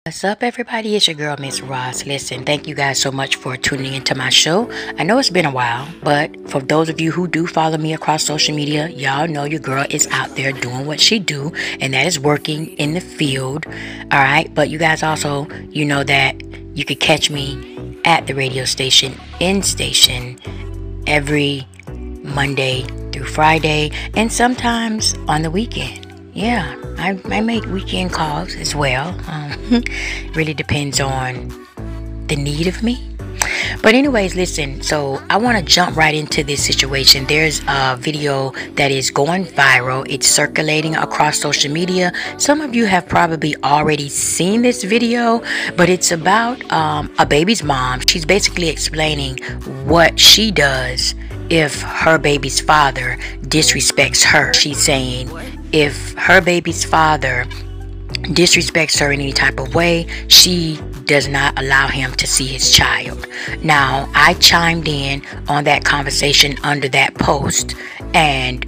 What's up, everybody? It's your girl, Miss Ross. Listen, thank you guys so much for tuning into my show. I know it's been a while, but for those of you who do follow me across social media, y'all know your girl is out there doing what she do, and that is working in the field. All right, but you guys also, you know that you could catch me at the radio station, in station, every Monday through Friday, and sometimes on the weekend. Yeah, I make weekend calls as well. Really depends on the need of me. But anyways, listen, so I want to jump right into this situation. There's a video that is going viral. It's circulating across social media. Some of you have probably already seen this video, but it's about a baby's mom. She's basically explaining what she does if her baby's father disrespects her. She's saying if her baby's father disrespects her in any type of way, she does not allow him to see his child. Now, I chimed in on that conversation under that post, and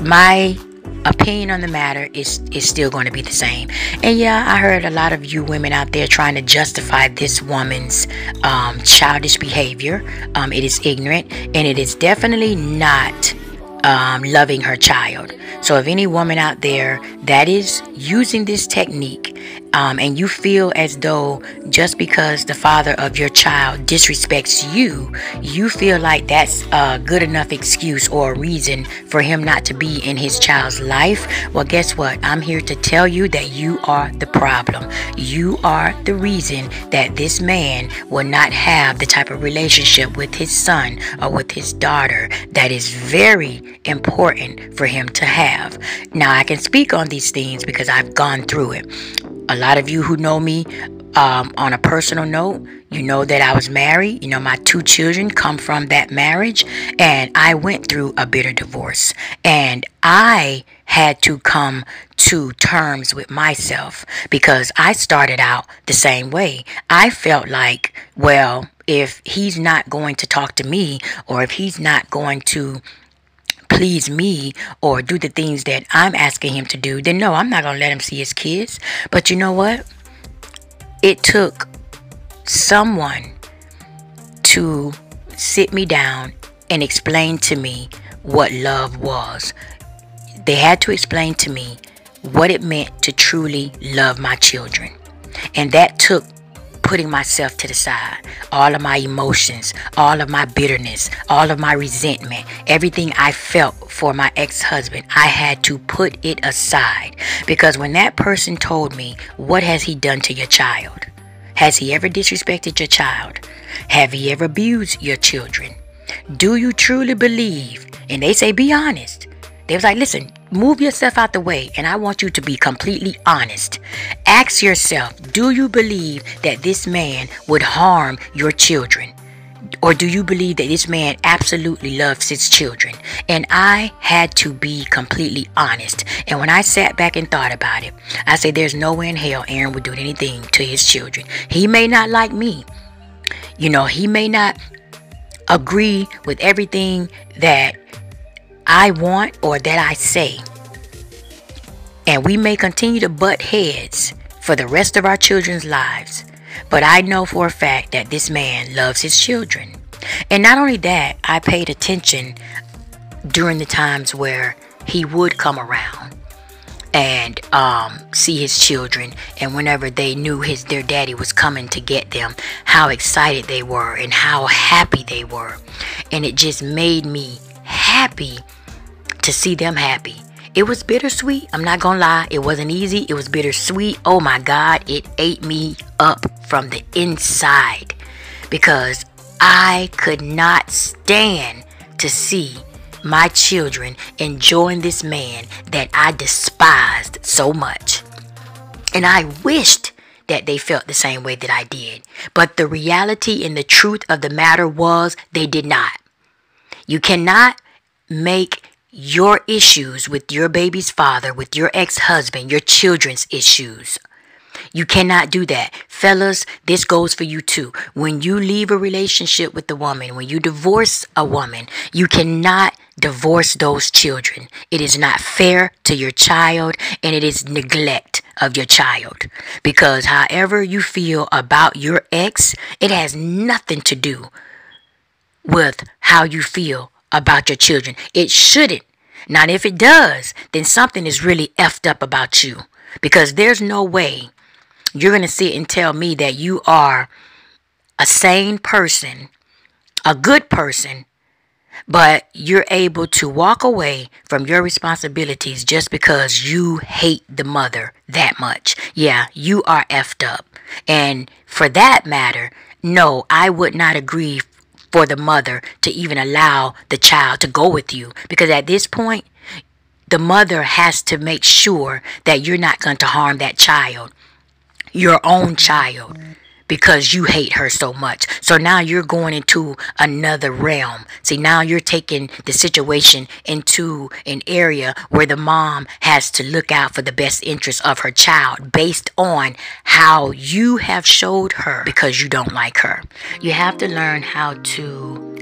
my opinion on the matter is still going to be the same. And yeah, I heard a lot of you women out there trying to justify this woman's childish behavior. It is ignorant, and it is definitely not loving her child. So if any woman out there that is using this technique, and you feel as though just because the father of your child disrespects you, you feel like that's a good enough excuse or a reason for him not to be in his child's life, well, guess what? I'm here to tell you that you are the problem. You are the reason that this man will not have the type of relationship with his son or with his daughter that is very important for him to have. Now, I can speak on these things because I've gone through it. A lot of you who know me on a personal note, you know that I was married. You know, my 2 children come from that marriage, and I went through a bitter divorce, and I had to come to terms with myself because I started out the same way. I felt like, well, if he's not going to talk to me, or if he's not going to please me or do the things that I'm asking him to do, then no, I'm not going to let him see his kids. But you know what? It took someone to sit me down and explain to me what love was. They had to explain to me what it meant to truly love my children. And that took putting myself to the side, all of my emotions, all of my bitterness, all of my resentment, everything I felt for my ex-husband, I had to put it aside. Because when that person told me, what has he done to your child? Has he ever disrespected your child? Have he ever abused your children? Do you truly believe? And they say, be honest. They was like, listen, move yourself out the way, and I want you to be completely honest. Ask yourself, do you believe that this man would harm your children? Or do you believe that this man absolutely loves his children? And I had to be completely honest. And when I sat back and thought about it, I said, there's no way in hell Aaron would do anything to his children. He may not like me. You know, he may not agree with everything that I want or that I say. And we may continue to butt heads for the rest of our children's lives. But I know for a fact that this man loves his children. And not only that, I paid attention during the times where he would come around and see his children, and whenever they knew their daddy was coming to get them, how excited they were and how happy they were. And it just made me happy to see them happy. It was bittersweet. I'm not gonna lie. It wasn't easy. It was bittersweet. Oh my God. It ate me up from the inside because I could not stand to see my children enjoying this man that I despised so much. And I wished that they felt the same way that I did. But the reality and the truth of the matter was they did not. You cannot make your issues with your baby's father, with your ex-husband, your children's issues. You cannot do that. Fellas, this goes for you too. When you leave a relationship with a woman, when you divorce a woman, you cannot divorce those children. It is not fair to your child, and it is neglect of your child. Because however you feel about your ex, it has nothing to do with how you feel about your children. It shouldn't. Now, if it does, then something is really effed up about you. Because there's no way you're going to sit and tell me that you are a sane person, a good person, but you're able to walk away from your responsibilities just because you hate the mother that much. Yeah, you are effed up. And for that matter, no, I would not agree for the mother to even allow the child to go with you. Because at this point, the mother has to make sure that you're not going to harm that child, your own child, because you hate her so much. So now you're going into another realm. See, now you're taking the situation into an area where the mom has to look out for the best interest of her child based on how you have showed her because you don't like her. You have to learn how to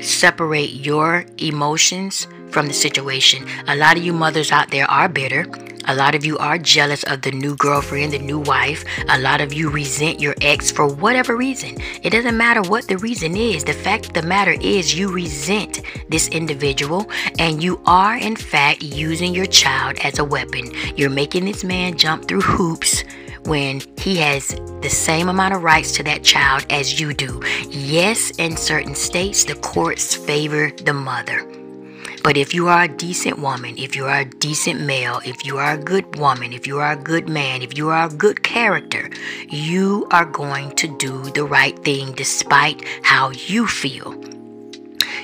separate your emotions from the situation. A lot of you mothers out there are bitter. A lot of you are jealous of the new girlfriend, the new wife. A lot of you resent your ex for whatever reason. It doesn't matter what the reason is. The fact of the matter is you resent this individual and you are in fact using your child as a weapon. You're making this man jump through hoops when he has the same amount of rights to that child as you do. Yes, in certain states, the courts favor the mother. But if you are a decent woman, if you are a decent male, if you are a good woman, if you are a good man, if you are a good character, you are going to do the right thing despite how you feel.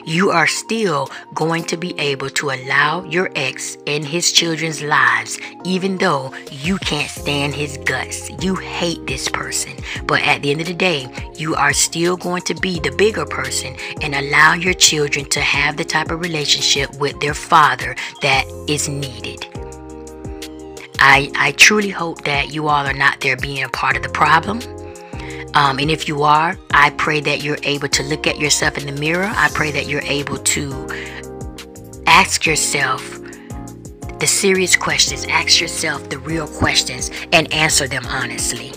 You are still going to be able to allow your ex in his children's lives, even though you can't stand his guts. You hate this person. But at the end of the day, you are still going to be the bigger person and allow your children to have the type of relationship with their father that is needed. I truly hope that you all are not there being a part of the problem. And if you are, I pray that you're able to look at yourself in the mirror. I pray that you're able to ask yourself the serious questions, ask yourself the real questions, and answer them honestly.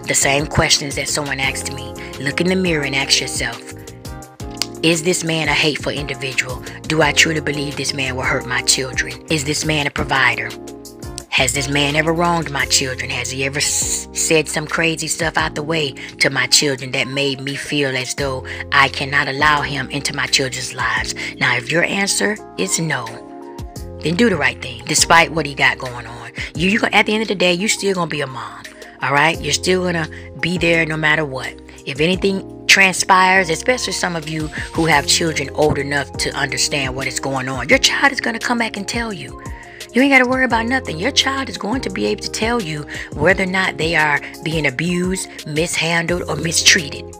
The same questions that someone asked me. Look in the mirror and ask yourself, is this man a hateful individual? Do I truly believe this man will hurt my children? Is this man a provider? Has this man ever wronged my children? Has he ever said some crazy stuff out the way to my children that made me feel as though I cannot allow him into my children's lives? Now, if your answer is no, then do the right thing, despite what he got going on. You at the end of the day, you're still going to be a mom, all right? You're still going to be there no matter what. If anything transpires, especially some of you who have children old enough to understand what is going on, your child is going to come back and tell you. You ain't got to worry about nothing. Your child is going to be able to tell you whether or not they are being abused, mishandled, or mistreated.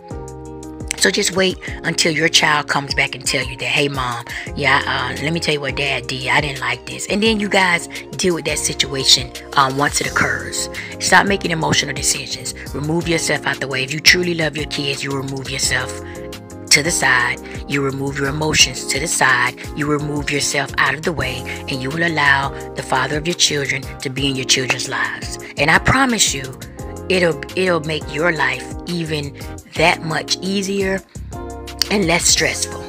So just wait until your child comes back and tell you that, hey, mom, let me tell you what dad did. I didn't like this. And then you guys deal with that situation once it occurs. Stop making emotional decisions. Remove yourself out the way. If you truly love your kids, you remove yourself to the side. You remove your emotions to the side. You remove yourself out of the way, and you will allow the father of your children to be in your children's lives. And I promise you, it'll make your life even that much easier and less stressful.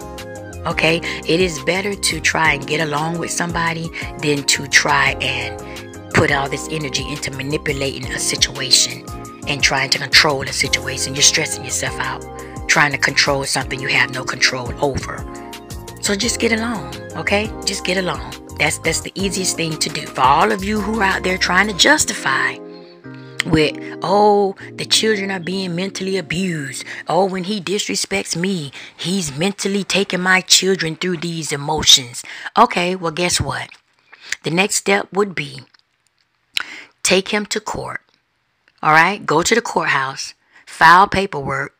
Okay? It is better to try and get along with somebody than to try and put all this energy into manipulating a situation and trying to control a situation. You're stressing yourself out trying to control something you have no control over. So just get along, okay? Just get along. That's the easiest thing to do. For all of you who are out there trying to justify with, oh, the children are being mentally abused. Oh, when he disrespects me, he's mentally taking my children through these emotions. Okay, well, guess what? The next step would be take him to court. All right? Go to the courthouse, file paperwork,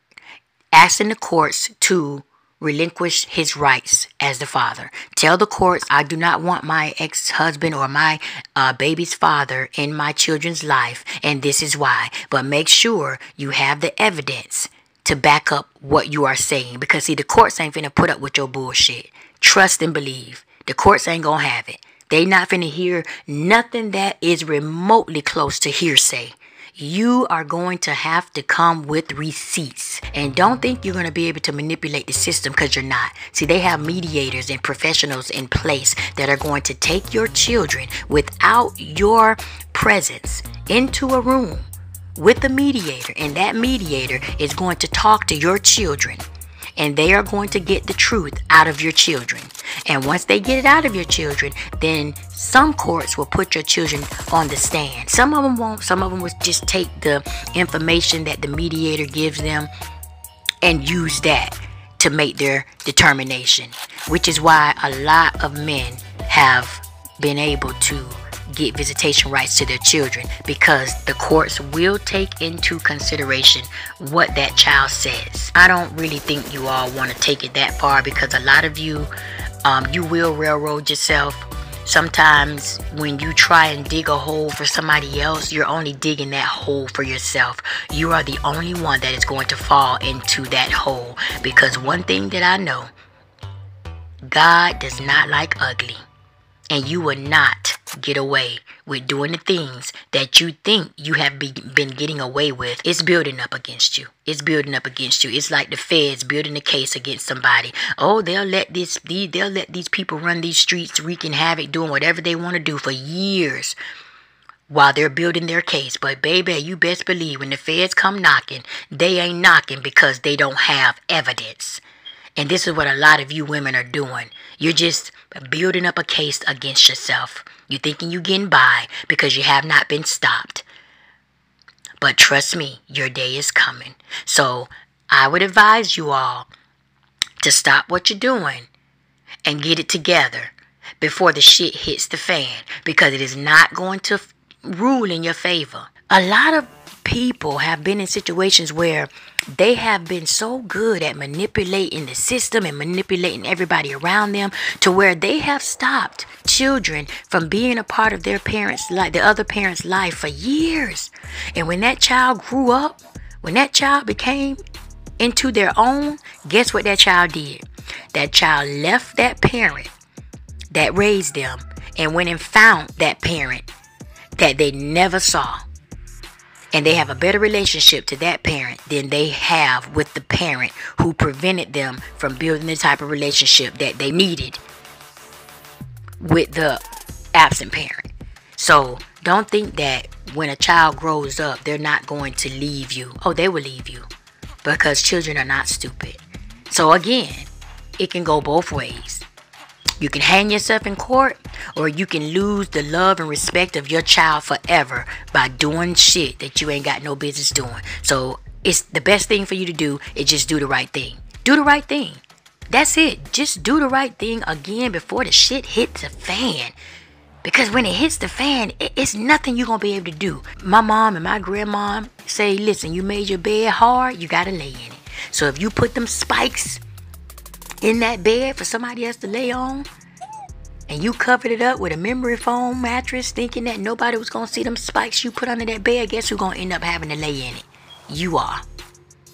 asking the courts to relinquish his rights as the father. Tell the courts, I do not want my ex-husband or my baby's father in my children's life, and this is why. But make sure you have the evidence to back up what you are saying. Because, see, the courts ain't finna put up with your bullshit. Trust and believe. The courts ain't gonna have it. They not finna hear nothing that is remotely close to hearsay. You are going to have to come with receipts. And don't think you're going to be able to manipulate the system, because you're not. See, they have mediators and professionals in place that are going to take your children without your presence into a room with a mediator. And that mediator is going to talk to your children. And they are going to get the truth out of your children. And once they get it out of your children, then some courts will put your children on the stand. Some of them won't. Some of them will just take the information that the mediator gives them and use that to make their determination. Which is why a lot of men have been able to get visitation rights to their children, because the courts will take into consideration what that child says. I don't really think you all want to take it that far, because a lot of you, you will railroad yourself. Sometimes when you try and dig a hole for somebody else, you're only digging that hole for yourself. You are the only one that is going to fall into that hole, because one thing that I know, God does not like ugly. And you will not get away with doing the things that you think you have been getting away with. It's building up against you. It's building up against you. It's like the feds building a case against somebody. Oh, they'll let these people run these streets, wreaking havoc, doing whatever they want to do for years while they're building their case. But baby, you best believe when the feds come knocking, they ain't knocking because they don't have evidence. And this is what a lot of you women are doing. You're just building up a case against yourself. You're thinking you're getting by because you have not been stopped. But trust me, your day is coming. So I would advise you all to stop what you're doing and get it together before the shit hits the fan, because it is not going to rule in your favor. A lot of people have been in situations where they have been so good at manipulating the system and manipulating everybody around them, to where they have stopped children from being a part of their parents' life, the other parent's life, for years. And when that child grew up, when that child became into their own, guess what that child did? That child left that parent that raised them and went and found that parent that they never saw. And they have a better relationship to that parent than they have with the parent who prevented them from building the type of relationship that they needed with the absent parent. So don't think that when a child grows up, they're not going to leave you. Oh, they will leave you, because children are not stupid. So again, it can go both ways. You can hang yourself in court, or you can lose the love and respect of your child forever by doing shit that you ain't got no business doing. So it's the best thing for you to do is just do the right thing. Do the right thing. That's it. Just do the right thing again before the shit hits the fan. Because when it hits the fan, it's nothing you're going to be able to do. My mom and my grandma say, listen, you made your bed hard, you got to lay in it. So if you put them spikes in that bed for somebody else to lay on, and you covered it up with a memory foam mattress thinking that nobody was going to see them spikes you put under that bed, guess who's going to end up having to lay in it? You are.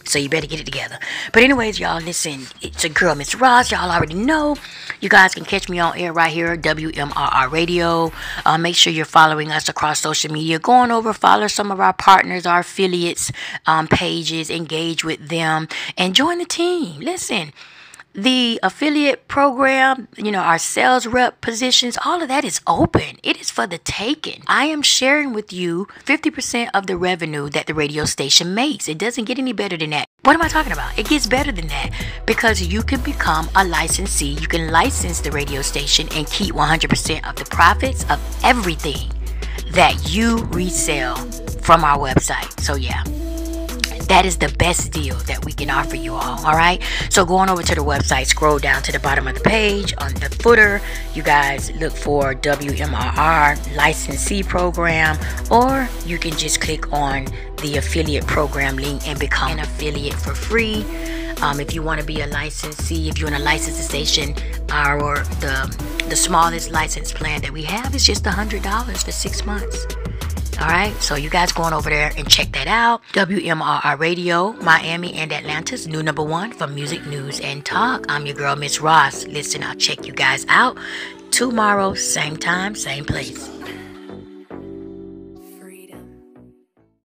So you better get it together. But anyways, y'all, listen, it's your girl, Miss Ross. Y'all already know. You guys can catch me on air right here, WMRR Radio. Make sure you're following us across social media. Go on over, follow some of our partners, our affiliates pages, engage with them, and join the team. Listen, the affiliate program, our sales rep positions, all of that is open. It is for the taking. I am sharing with you 50% of the revenue that the radio station makes. It doesn't get any better than that. What am I talking about? It gets better than that, because you can become a licensee. You can license the radio station and keep 100% of the profits of everything that you resell from our website. So yeah. That is the best deal that we can offer you all right? So go on over to the website, scroll down to the bottom of the page. On the footer, you guys look for WMRR licensee program, or you can just click on the affiliate program link and become an affiliate for free. If you want to be a licensee, if you want to license the station, or the smallest license plan that we have is just $100 for 6 months. Alright, so you guys go on over there and check that out. WMRR Radio, Miami and Atlanta's new #1 for music, news, and talk. I'm your girl, Miss Ross. Listen, I'll check you guys out tomorrow, same time, same place.